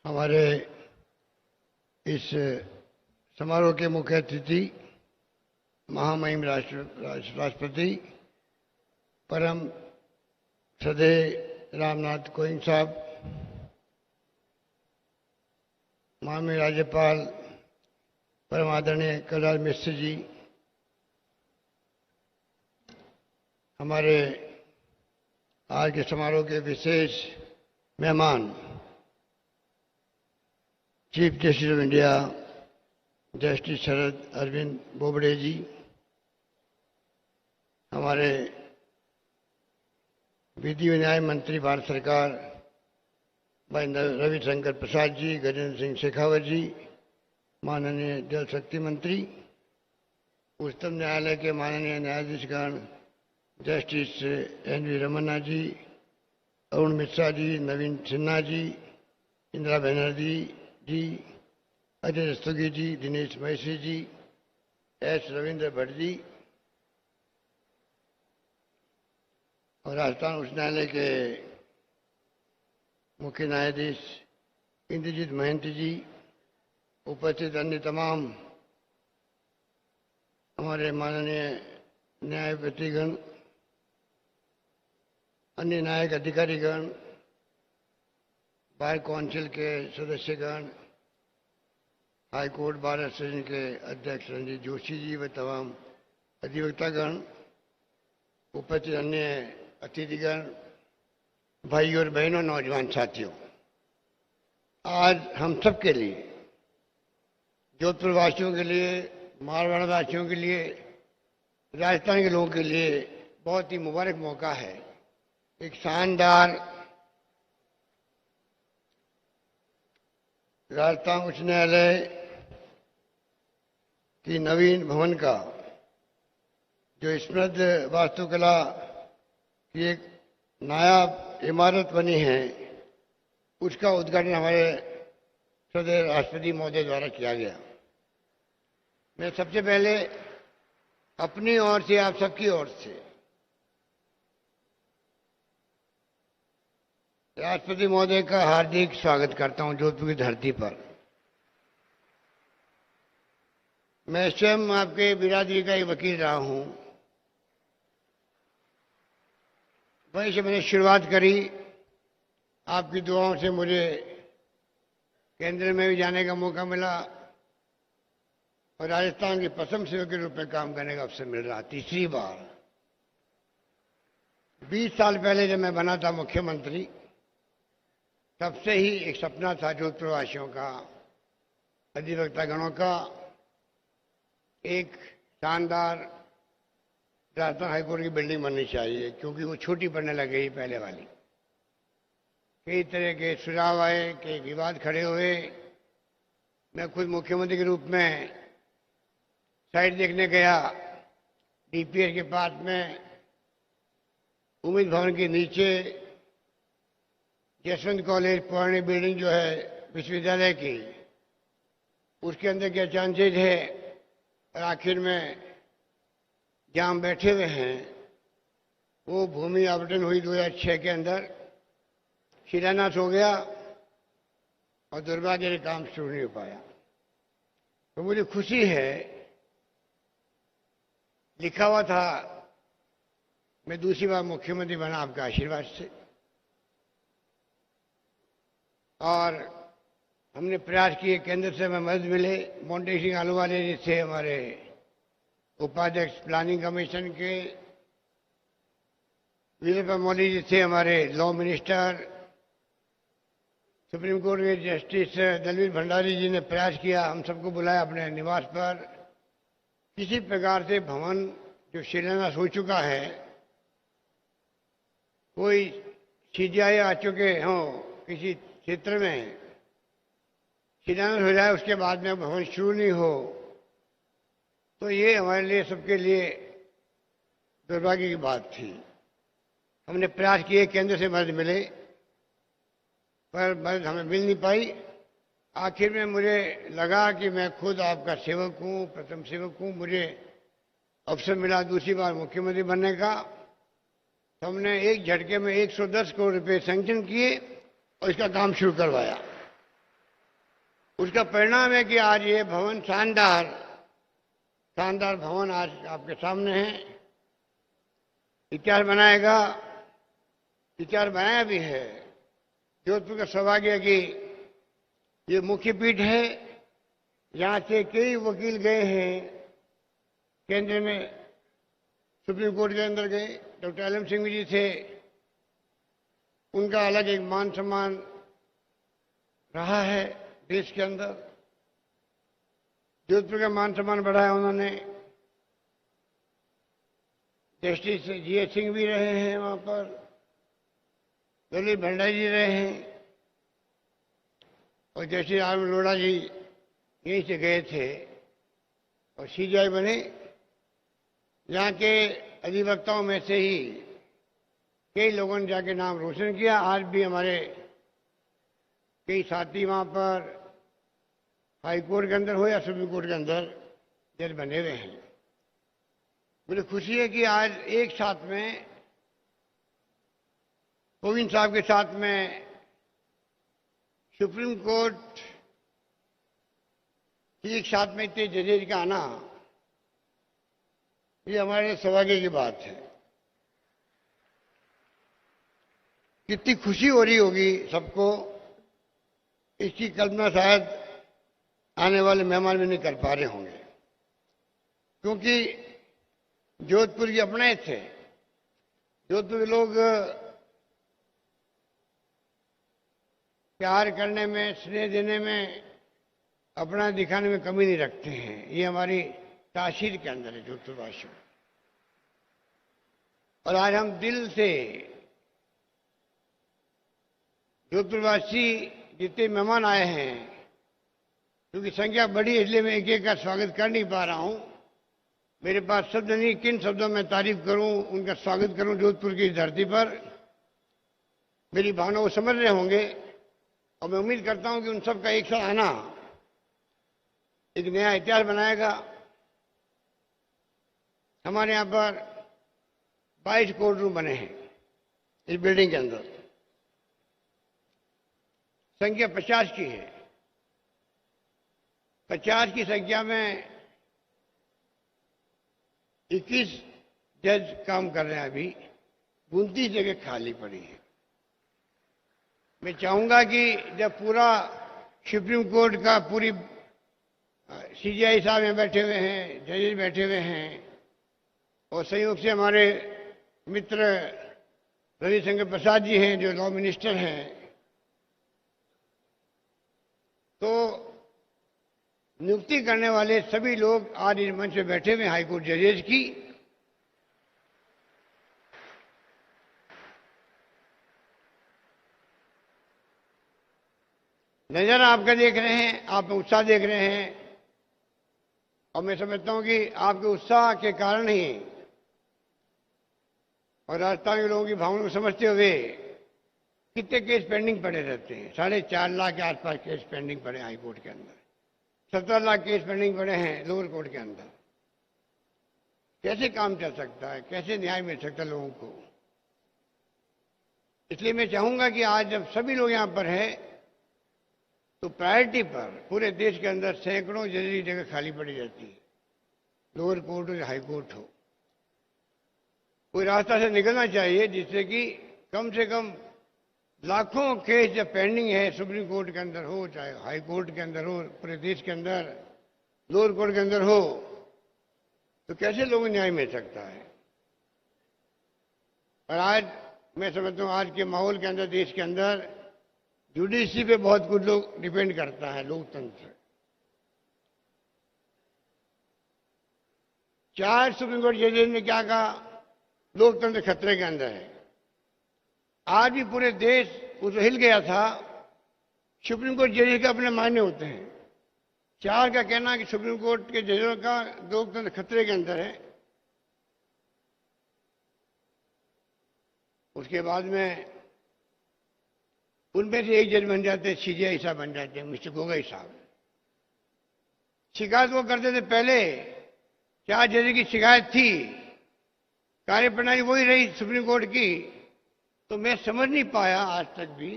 हमारे इस समारोह के मुख्य अतिथि महामहिम राष्ट्रपति परम श्रद्धेय रामनाथ कोविंद साहब, माननीय राज्यपाल परम आदरणीय कलराज मिश्र जी, हमारे आज के समारोह के विशेष मेहमान chief justice of India justice Sharad Arvind Bobde ji, हमारे विधि व न्याय मंत्री भारत सरकार भाई रविशंकर प्रसाद जी, गजेंद्र सिंह शेखावत जी, माननीय जल शक्ति मंत्री, उच्चतम न्यायालय के माननीय न्यायाधीशगण जस्टिस एन.वी. रमन्ना जी, अरुण मिश्रा जी, नवीन सिन्हा जी, इंदिरा बनर्जी जी, अजय रस्तोगी जी, दिनेश महेश्वरी जी, एस रविंद्र भट्ट जी और राजस्थान उच्च न्यायालय के मुख्य न्यायाधीश इंद्रजीत महंत जी, उपस्थित अन्य तमाम हमारे माननीय न्यायपतिगण, अन्य न्यायिक अधिकारीगण, बार काउंसिल के सदस्यगण, हाई कोर्ट बार एसोसिएशन के अध्यक्ष रंजीत जोशी जी व तमाम अधिवक्तागण, उपस्थित अन्य अतिथिगण, भाई और बहनों, नौजवान साथियों, आज हम सब के लिए, जोधपुर वासियों के लिए, मारवाड़ वासियों के लिए, राजस्थान के लोगों के लिए बहुत ही मुबारक मौका है। एक शानदार राजस्थान उच्च न्यायालय की नवीन भवन का जो समृद्ध वास्तुकला की एक नायाब इमारत बनी है, उसका उद्घाटन हमारे श्रद्धेय राष्ट्रपति महोदय द्वारा किया गया। मैं सबसे पहले अपनी ओर से, आप सबकी ओर से राष्ट्रपति महोदय का हार्दिक स्वागत करता हूं जोधपुर की धरती पर। मैं स्वयं आपके बिरादरी का ही वकील रहा हूं। वहीं से मैंने शुरुआत करी, आपकी दुआओं से मुझे केंद्र में भी जाने का मौका मिला और राजस्थान के प्रथम सेवक के रूप में काम करने का अवसर मिल रहा, तीसरी बार। 20 साल पहले जब मैं बना था मुख्यमंत्री, तब से ही एक सपना था जोधपुर वासियों का, अधिवक्ता गणों का, एक शानदार राजस्थान हाईकोर्ट की बिल्डिंग बननी चाहिए, क्योंकि वो छोटी पड़ने लग गई पहले वाली। कई तरह के सुझाव आए, कई विवाद खड़े हुए। मैं खुद मुख्यमंत्री के रूप में साइट देखने गया, डीपीएस के पास में उम्मीद भवन के नीचे यशवंत कॉलेज पुरानी बिल्डिंग जो है विश्वविद्यालय की, उसके अंदर क्या चांसेज है, और आखिर में जहां हम बैठे हुए हैं वो भूमि आवंटन हुई 2006 के अंदर, शिलान्यास हो गया और दुर्भाग्य से काम शुरू नहीं हो पाया। तो मुझे खुशी है, लिखा हुआ था मैं दूसरी बार मुख्यमंत्री बना आपका आशीर्वाद से, और हमने प्रयास किए, केंद्र से हमें मदद मिले। मोंटेक सिंह आलूवालिया जी थे हमारे उपाध्यक्ष प्लानिंग कमीशन के, वीरप्पा मोदी जी थे हमारे लॉ मिनिस्टर, सुप्रीम कोर्ट के जस्टिस दलवीर भंडारी जी ने प्रयास किया, हम सबको बुलाया अपने निवास पर। किसी प्रकार से भवन जो शिलान्यास हो चुका है, कोई सीजीआई आ चुके हों किसी क्षेत्र में, शिलान्यास हो जाए उसके बाद में भवन शुरू नहीं हो, तो ये हमारे लिए, सबके लिए दुर्भाग्य की बात थी। हमने प्रयास किए, केंद्र से मदद मिले, पर मदद हमें मिल नहीं पाई। आखिर में मुझे लगा कि मैं खुद आपका सेवक हूं, प्रथम सेवक हूं, मुझे अवसर मिला दूसरी बार मुख्यमंत्री बनने का। तो हमने एक झटके में 110 करोड़ रुपए सैंक्शन किए और इसका काम शुरू करवाया। उसका परिणाम है कि आज ये भवन शानदार शानदार भवन आज आपके सामने है। इतिहास बनाएगा, इतिहास बनाया भी है। जोधपुर का सौभाग्य है कि ये मुख्य पीठ है। यहां से कई वकील गए हैं केंद्र में, सुप्रीम कोर्ट के अंदर गए। Doctor L M Singh ji थे, उनका अलग एक मान सम्मान रहा है देश के अंदर। जोधपुर का मान सम्मान बढ़ाया उन्होंने। जस्टिस जी एच सिंह भी रहे हैं वहां पर, ललित भंडारी जी रहे हैं, और जस्टिस आर लोढ़ा जी यहीं से गए थे और सीजीआई बने। यहाँ के अधिवक्ताओं में से ही कई लोगों ने जाके नाम रोशन किया। आज भी हमारे कई साथी वहां पर हाई कोर्ट के अंदर हो या सुप्रीम कोर्ट के अंदर जज बने हुए हैं। मुझे खुशी है कि आज एक साथ में कोविंद साहब के साथ में सुप्रीम कोर्ट की एक साथ में इतने जजेज का आना, ये हमारे सौभाग्य की बात है। कितनी खुशी हो रही होगी सबको, इसकी कल्पना शायद आने वाले मेहमान भी नहीं कर पा रहे होंगे, क्योंकि जोधपुर की अपने थे। जोधपुर के लोग प्यार करने में, स्नेह देने में, अपना दिखाने में कमी नहीं रखते हैं। ये हमारी तासीर के अंदर है जोधपुरवासियों। और आज हम दिल से जोधपुरवासी जितने मेहमान आए हैं, क्योंकि संख्या बड़ी है इसलिए मैं एक एक का स्वागत कर नहीं पा रहा हूं। मेरे पास शब्द नहीं, किन शब्दों में तारीफ करूं, उनका स्वागत करूं जोधपुर की धरती पर। मेरी भावना वो समझ रहे होंगे और मैं उम्मीद करता हूं कि उन सब का एक साथ आना एक नया इतिहास बनाएगा। हमारे यहां पर 22 कोर्ट रूम बने हैं इस बिल्डिंग के अंदर, संख्या 50 की है। 50 की संख्या में 21 जज काम कर रहे हैं। अभी 29 जगह खाली पड़ी है। मैं चाहूंगा कि जब पूरा सुप्रीम कोर्ट का पूरी सीजीआई साहब में बैठे हुए हैं, जजेस बैठे हुए हैं, और संयोग से हमारे मित्र रविशंकर प्रसाद जी हैं जो लॉ मिनिस्टर हैं, तो नियुक्ति करने वाले सभी लोग आज इस मंच पे बैठे हुए हाईकोर्ट जजेस की। नजर आपका देख रहे हैं, आप उत्साह देख रहे हैं, और मैं समझता हूं कि आपके उत्साह के कारण ही और राजस्थान के लोगों की भावना को समझते हुए कितने केस पेंडिंग पड़े रहते हैं। 4.5 लाख के आसपास केस पेंडिंग पड़े हाई कोर्ट के अंदर, 17 लाख केस पेंडिंग पड़े हैं लोअर कोर्ट के अंदर। कैसे काम चल सकता है, कैसे न्याय मिल सकता है लोगों को? इसलिए मैं चाहूंगा कि आज जब सभी लोग यहां पर हैं तो प्रायोरिटी पर पूरे देश के अंदर सैकड़ों जज की जगह खाली पड़ी रहती है, लोअर कोर्ट हो या हाई कोर्ट हो। कोई रास्ता से निकलना चाहिए जिससे कि कम से कम लाखों केस जब पेंडिंग है, सुप्रीम कोर्ट के अंदर हो चाहे हाई कोर्ट के अंदर हो, पूरे देश के अंदर लोअर कोर्ट के अंदर हो, तो कैसे लोगों को न्याय मिल सकता है? और आज मैं समझता हूं आज के माहौल के अंदर, देश के अंदर जुडिशरी पे बहुत कुछ लोग डिपेंड करता है, लोकतंत्र। 4 सुप्रीम कोर्ट जजेस ने क्या कहा? लोकतंत्र खतरे के अंदर है। आज भी पूरे देश उस हिल गया था। सुप्रीम कोर्ट जजेस के अपने मायने होते हैं। 4 का कहना है कि सुप्रीम कोर्ट के जजों का लोकतंत्र खतरे के अंदर है। उसके बाद में उनमें से एक जज बन जाते हैं, सीजीआई साहब बन जाते हैं, मिस्टर गोगोई साहब। शिकायत वो करते थे पहले, 4 जज की शिकायत थी, कार्यप्रणाली वही रही सुप्रीम कोर्ट की। तो मैं समझ नहीं पाया आज तक भी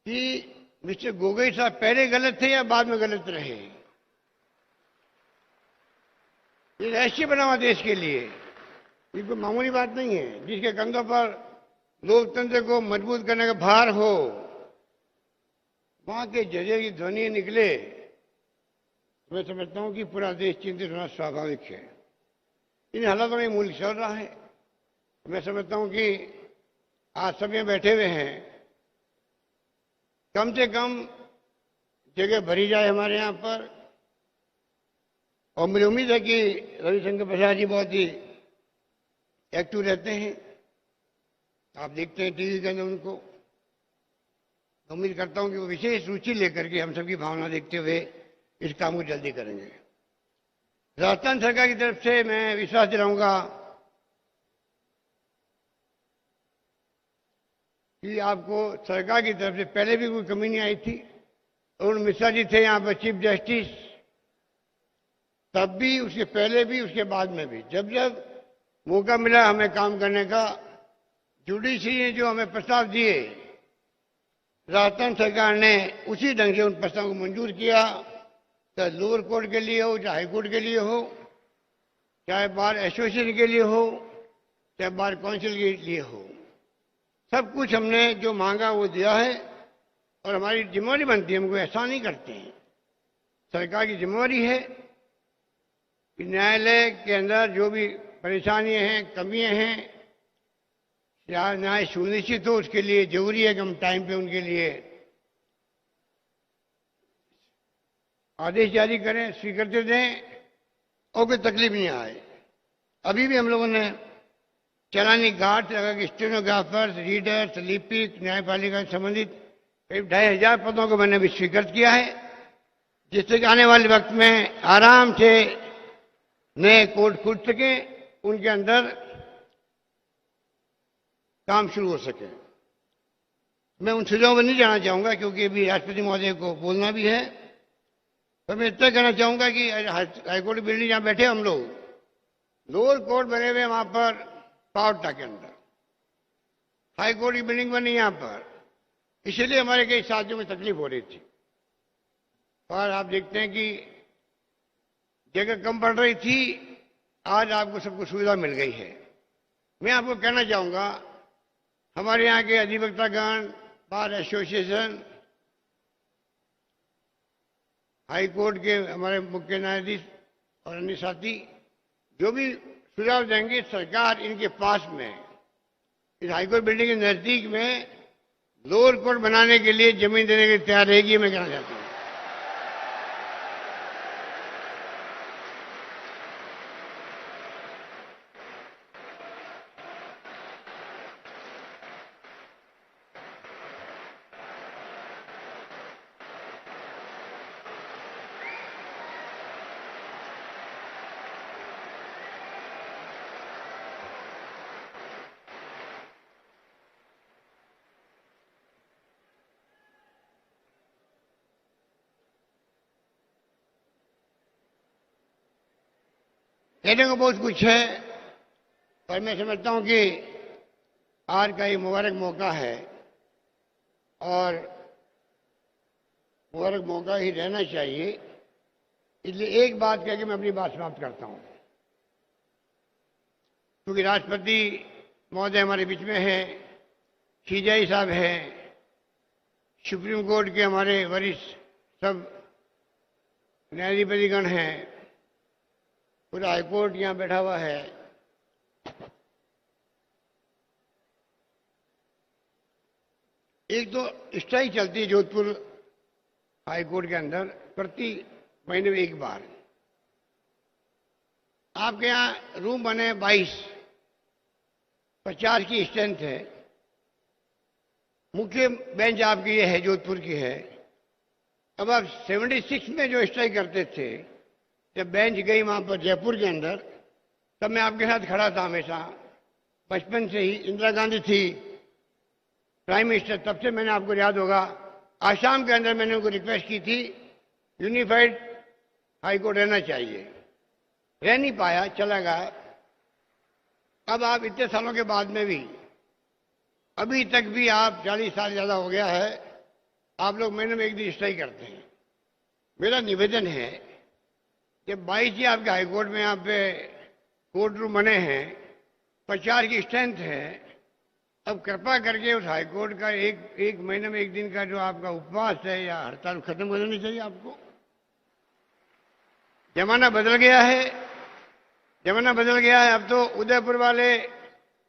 कि मिस्टर गोगोई साहब पहले गलत थे या बाद में गलत रहे? ये राष्ट्रीय बनावा देश के लिए, ये कोई मामूली बात नहीं है। जिसके कंधों पर लोकतंत्र को मजबूत करने का भार हो, वहां के जरिए की ध्वनि निकले, मैं समझता हूं कि पूरा देश चिंतित होना स्वाभाविक है। इन हालातों में मुल्क चल रहा है। मैं समझता हूं कि आज सब यहाँ बैठे हुए हैं, कम से कम जगह भरी जाए हमारे यहाँ पर। और मुझे उम्मीद है कि रविशंकर प्रसाद जी बहुत ही एक्टिव रहते हैं, आप देखते हैं टीवी के अंदर उनको। उम्मीद करता हूं कि वो विशेष रुचि लेकर के हम सबकी भावना देखते हुए इस काम को जल्दी करेंगे। राजस्थान सरकार की तरफ से मैं विश्वास दिलाऊंगा कि आपको सरकार की तरफ से पहले भी कोई कमी नहीं आई थी। अरुण मिश्रा जी थे यहाँ पर चीफ जस्टिस, तब भी, उसके पहले भी, उसके बाद में भी, जब जब मौका मिला हमें काम करने का, जुडिशरी ने जो हमें प्रस्ताव दिए, राजस्थान सरकार ने उसी ढंग से उन प्रस्तावों को मंजूर किया, चाहे लोअर कोर्ट के लिए हो, चाहे हाई कोर्ट के लिए हो, चाहे बार एसोसिएशन के लिए हो, चाहे बार काउंसिल के लिए हो। सब कुछ हमने जो मांगा वो दिया है और हमारी जिम्मेवारी बनती है, हमको ऐसा नहीं करते हैं। सरकार की जिम्मेवारी है कि न्यायालय के अंदर जो भी परेशानियां हैं, कमियां हैं, या न्याय सुनिश्चित हो, उसके लिए जरूरी है कि हम टाइम पे उनके लिए आदेश जारी करें, स्वीकृति दें और कोई तकलीफ नहीं आए। अभी भी हम लोगों ने चलानी गार्ड लगा के स्टेनोग्राफर्स, रीडर्स, लिपिक, न्यायपालिका से संबंधित करीब 2500 पदों को मैंने भी स्वीकृत किया है, जिससे कि आने वाले वक्त में आराम से नए कोर्ट खुल सके, उनके अंदर काम शुरू हो सके। मैं उन सुझावों में नहीं जाना चाहूंगा क्योंकि अभी राष्ट्रपति महोदय को बोलना भी है, तो मैं इतना कहना चाहूंगा कि हाईकोर्ट बिल्डिंग जहां बैठे हम लोग, लोअर कोर्ट बने हुए वहां पर पावटा के अंदर, हाई कोर्ट की बिल्डिंग बनी यहां पर, इसलिए हमारे कई साथियों में तकलीफ हो रही थी। और आप देखते हैं कि जगह कम पड़ रही थी, आज आपको सबको सुविधा मिल गई है। मैं आपको कहना चाहूंगा, हमारे यहाँ के अधिवक्तागण, बार एसोसिएशन, हाई कोर्ट के हमारे मुख्य न्यायाधीश और अन्य साथी जो भी सुझाव देंगे, सरकार इनके पास में, इस हाईकोर्ट बिल्डिंग के नजदीक में लोअर कोर्ट बनाने के लिए जमीन देने के लिए तैयार रहेगी, मैं कहना चाहता हूं। कहने को बहुत कुछ है, पर मैं समझता हूं कि आज का ये मुबारक मौका है और मुबारक मौका ही रहना चाहिए। इसलिए एक बात कह के मैं अपनी बात समाप्त करता हूं, क्योंकि राष्ट्रपति महोदय हमारे बीच में हैं, सीजेआई साहब हैं, सुप्रीम कोर्ट के हमारे वरिष्ठ सब न्यायाधीशगण हैं, पूरा हाईकोर्ट यहां बैठा हुआ है। एक तो स्ट्राइक चलती है जोधपुर हाईकोर्ट के अंदर प्रति महीने में एक बार। आपके यहां रूम बने 22, 50 की स्ट्रेंथ है। मुख्य बेंच आपकी ये है, जोधपुर की है। अब आप 76 में जो स्ट्राइक करते थे, जब बेंच गई वहां पर जयपुर के अंदर, तब मैं आपके साथ खड़ा था हमेशा, बचपन से ही। इंदिरा गांधी थी प्राइम मिनिस्टर, तब से मैंने, आपको याद होगा, आसाम के अंदर मैंने उनको रिक्वेस्ट की थी यूनिफाइड हाईकोर्ट रहना चाहिए, रह नहीं पाया, चला गया। अब आप इतने सालों के बाद में भी, अभी तक भी आप 40 साल ज्यादा हो गया है, आप लोग महीने में एक दिन स्ट्राइक करते हैं। मेरा निवेदन है कि 22 ही आपके हाईकोर्ट में यहाँ पे कोर्ट रूम बने हैं, 50 की स्ट्रेंथ है। अब कृपा करके उस हाईकोर्ट का एक महीने में एक दिन का जो आपका उपवास है या हड़ताल खत्म हो जानी चाहिए। आपको जमाना बदल गया है, जमाना बदल गया है। अब तो उदयपुर वाले,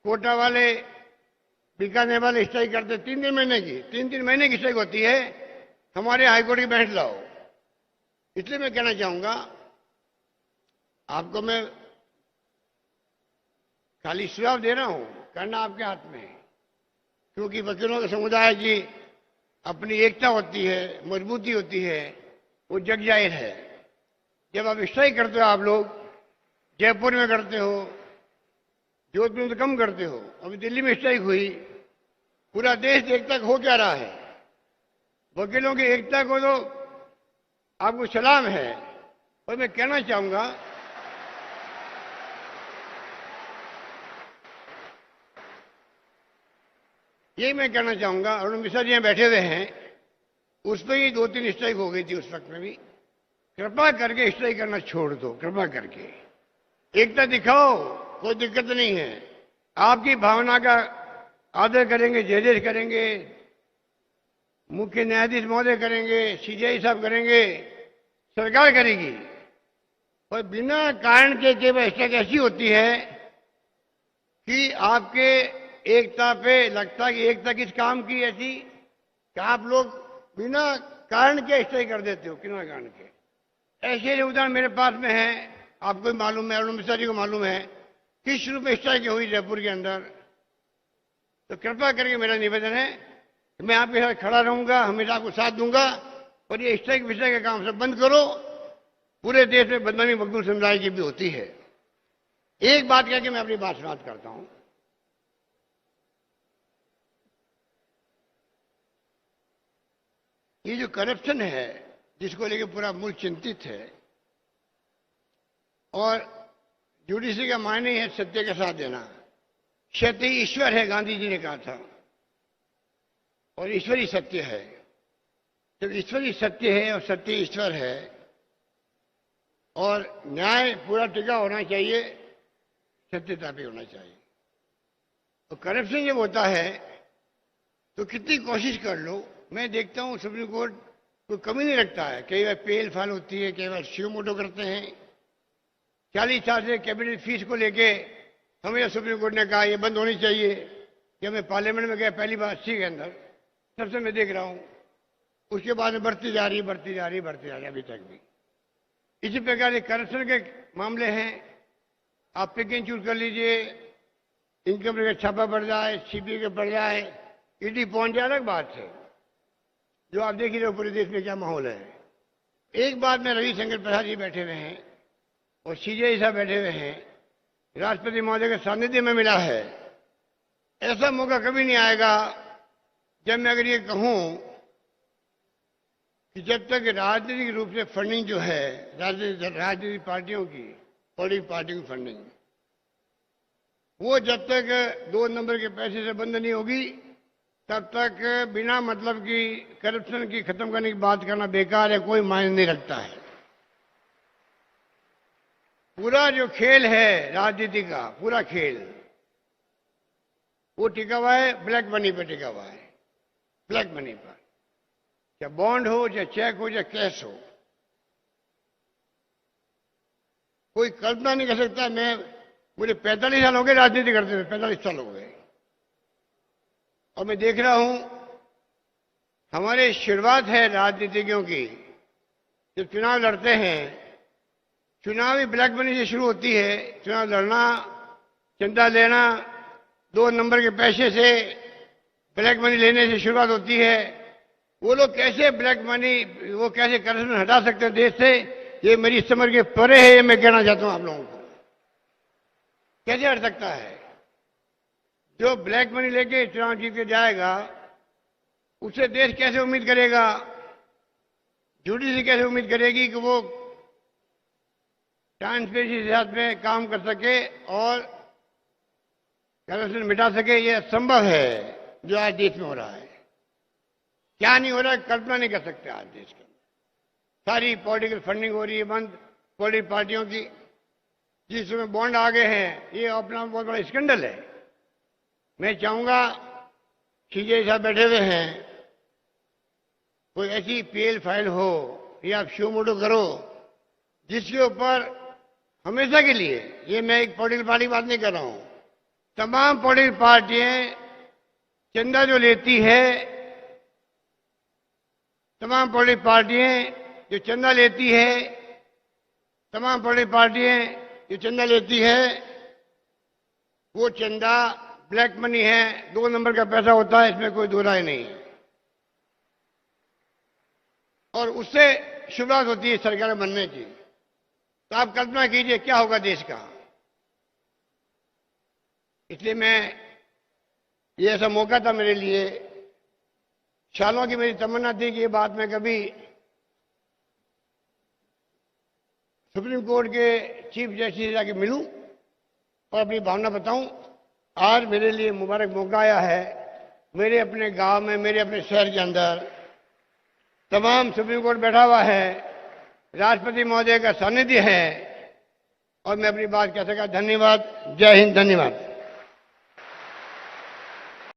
कोटा वाले, बीकानेर वाले स्ट्राइक करते 3-3 महीने की, 3-3 महीने की स्ट्राइक होती है। हमारे हाईकोर्ट की बेंच लाओ। इसलिए मैं कहना चाहूंगा आपको, मैं खाली सुझाव दे रहा हूं, करना आपके हाथ में है। क्योंकि वकीलों के समुदाय की अपनी एकता होती है, मजबूती होती है, वो जग जाहिर है। जब आप स्ट्राइक करते हो, आप लोग जयपुर में करते हो, जोधपुर में तो कम करते हो, अभी दिल्ली में स्ट्राइक हुई, पूरा देश एकता हो क्या रहा है। वकीलों की एकता को तो आपको सलाम है। और मैं कहना चाहूंगा ये मैं कहना चाहूंगा, अरुण मिश्रा जी यहाँ बैठे हुए हैं, उस पर ही 2-3 स्ट्राइक हो गई थी उस वक्त में भी। कृपा करके स्ट्राइक करना छोड़ दो, कृपा करके एकता दिखाओ, कोई दिक्कत नहीं है। आपकी भावना का आदर करेंगे, जय करेंगे, मुख्य न्यायाधीश महोदय करेंगे, सीजेआई साहब करेंगे, सरकार करेगी। और बिना कारण के केवल स्ट्राइक ऐसी होती है कि आपके एकता पे लगता है कि एकता किस काम की ऐसी कि आप लोग बिना कारण के स्ट्राइक कर देते हो, बिना कारण के। ऐसे उदाहरण मेरे पास में है, आपको मालूम है, अरुण मिश्रा जी को मालूम है किस रूप में स्ट्राइक हुई जयपुर के अंदर। तो कृपा करके मेरा निवेदन है कि मैं आपके साथ खड़ा रहूंगा, हमेशा आपको साथ दूंगा। और ये स्ट्राइक विस्ट्राइक का काम सब बंद करो। पूरे देश में बदनामी मजदूर समुदाय की भी होती है। एक बात कह के मैं अपनी बात समाप्त करता हूं। ये जो करप्शन है, जिसको लेकर पूरा मुल्क चिंतित है, और जुडिशरी का मायने है सत्य के साथ देना। सत्य ही ईश्वर है, गांधी जी ने कहा था, और ईश्वर ही सत्य है। जब ईश्वर ही सत्य है और सत्य ईश्वर है और न्याय पूरा टिका होना चाहिए, सत्यता भी होना चाहिए। तो करप्शन जब होता है तो कितनी कोशिश कर लो, मैं देखता हूं सुप्रीम कोर्ट कोई कमी नहीं रखता है। कई बार पेल फाल होती है, कई बार शिव मोटो करते हैं। 40 साल से कैपिटल फीस को लेके हमें सुप्रीम कोर्ट ने कहा ये बंद होनी चाहिए। जब मैं पार्लियामेंट में गया पहली बार 80 के अंदर, तब से मैं देख रहा हूं, उसके बाद में बढ़ती जा रही अभी तक भी। इसी प्रकार के करप्शन के मामले हैं। आप पिक एंड चूज कर लीजिए, इनकम टैक्स का छापा बढ़ जाए, सीबीआई का बढ़ जाए, ईडी पहुंच जाए, अलग बात है। जो आप देख रहे हो पूरे देश में क्या माहौल है। एक बात में रविशंकर प्रसाद जी बैठे हुए हैं और सीजेआई साहब बैठे हुए हैं, राष्ट्रपति महोदय के सानिध्य में मिला है। ऐसा मौका कभी नहीं आएगा जब मैं अगर ये कहूं कि जब तक राजनीतिक रूप से फंडिंग जो है, राजनीतिक पार्टियों की, पॉलिटिकल पार्टियों की फंडिंग, वो जब तक 2 नंबर के पैसे से बंद नहीं होगी, तब तक बिना मतलब की करप्शन की खत्म करने की बात करना बेकार है, कोई मायने नहीं रखता है। पूरा जो खेल है राजनीति का, पूरा खेल वो टिका हुआ है ब्लैक मनी पर, टिका हुआ है ब्लैक मनी पर। चाहे बॉन्ड हो, चाहे चेक हो, चाहे कैश हो। कोई कल्पना नहीं कर सकता। मुझे 45 साल हो गए राजनीति करते हुए, 45 साल हो गए, और मैं देख रहा हूं हमारे शुरुआत है राजनीतिज्ञों की। जब चुनाव लड़ते हैं, चुनाव ही ब्लैक मनी से शुरू होती है। चुनाव लड़ना, चंदा लेना, 2 नंबर के पैसे से ब्लैक मनी लेने से शुरुआत होती है। वो लोग कैसे ब्लैक मनी, वो कैसे करप्शन हटा सकते हैं देश से, ये मेरी समझ के परे है। ये मैं कहना चाहता हूं आप लोगों को, कैसे हट सकता है। जो ब्लैक मनी लेके चुनाव जीत के जाएगा, उससे देश कैसे उम्मीद करेगा, जुडिशरी कैसे उम्मीद करेगी कि वो ट्रांसपेरेंसी के साथ में काम कर सके और करप्शन मिटा सके। ये असंभव है जो आज देश में हो रहा है। क्या नहीं हो रहा है कल्पना नहीं कर सकते आज देश के। सारी पॉलिटिकल फंडिंग हो रही है बंद पॉलिटिकल पार्टियों की, जिसमें बॉन्ड आ गए हैं, ये अपना बहुत बड़ा स्कैंडल है। मैं चाहूंगा सीजे साहब बैठे हुए हैं, कोई ऐसी पीएल फाइल हो या आप शो मोटो करो जिसके ऊपर हमेशा के लिए, ये मैं एक पॉलिटिकल पार्टी की बात नहीं कर रहा हूं, तमाम पॉलिटिकल पार्टियां चंदा जो लेती है, तमाम पॉलिटिकल पार्टियां जो चंदा लेती है, तमाम पॉलिटिकल पार्टियां जो चंदा लेती है, वो चंदा ब्लैक मनी है, 2 नंबर का पैसा होता है, इसमें कोई दो राय नहीं। और उससे शुरुआत होती है सरकार बनने की। तो आप कल्पना कीजिए क्या होगा देश का। इसलिए मैं, ये ऐसा मौका था मेरे लिए, सालों की मेरी तमन्ना थी कि ये बात मैं कभी सुप्रीम कोर्ट के चीफ जस्टिस से जाके मिलूं और अपनी भावना बताऊं। आज मेरे लिए मुबारक मौका आया है। मेरे अपने गांव में, मेरे अपने शहर के अंदर तमाम सुप्रीम कोर्ट बैठा हुआ है, राष्ट्रपति महोदय का सानिध्य है और मैं अपनी बात कह सका। धन्यवाद। जय हिंद। धन्यवाद।